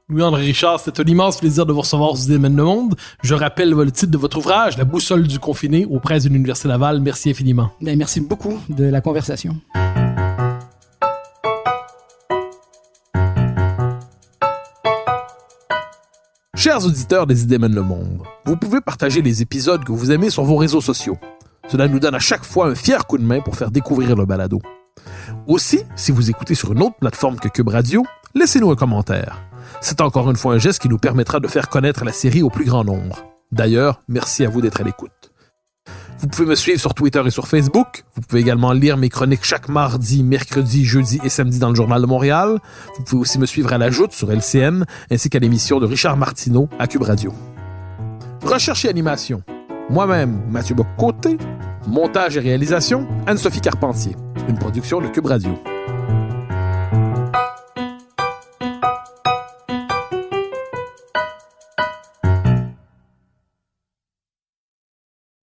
Louis-André Richard, c'était un immense plaisir de vous recevoir aux Idées mènent le monde. Je rappelle le titre de votre ouvrage, La boussole du confiné, aux presses de l'Université Laval. Merci infiniment. Bien, merci beaucoup de la conversation. Chers auditeurs des Idées mènent le monde, vous pouvez partager les épisodes que vous aimez sur vos réseaux sociaux. Cela nous donne à chaque fois un fier coup de main pour faire découvrir le balado. Aussi, si vous écoutez sur une autre plateforme que Cube Radio, laissez-nous un commentaire. C'est encore une fois un geste qui nous permettra de faire connaître la série au plus grand nombre. D'ailleurs, merci à vous d'être à l'écoute. Vous pouvez me suivre sur Twitter et sur Facebook. Vous pouvez également lire mes chroniques chaque mardi, mercredi, jeudi et samedi dans le Journal de Montréal. Vous pouvez aussi me suivre à la Joute sur LCN, ainsi qu'à l'émission de Richard Martineau à Cube Radio. Recherche et animation. Moi-même, Mathieu Bock-Côté. Montage et réalisation, Anne-Sophie Carpentier. Une production de Cube Radio.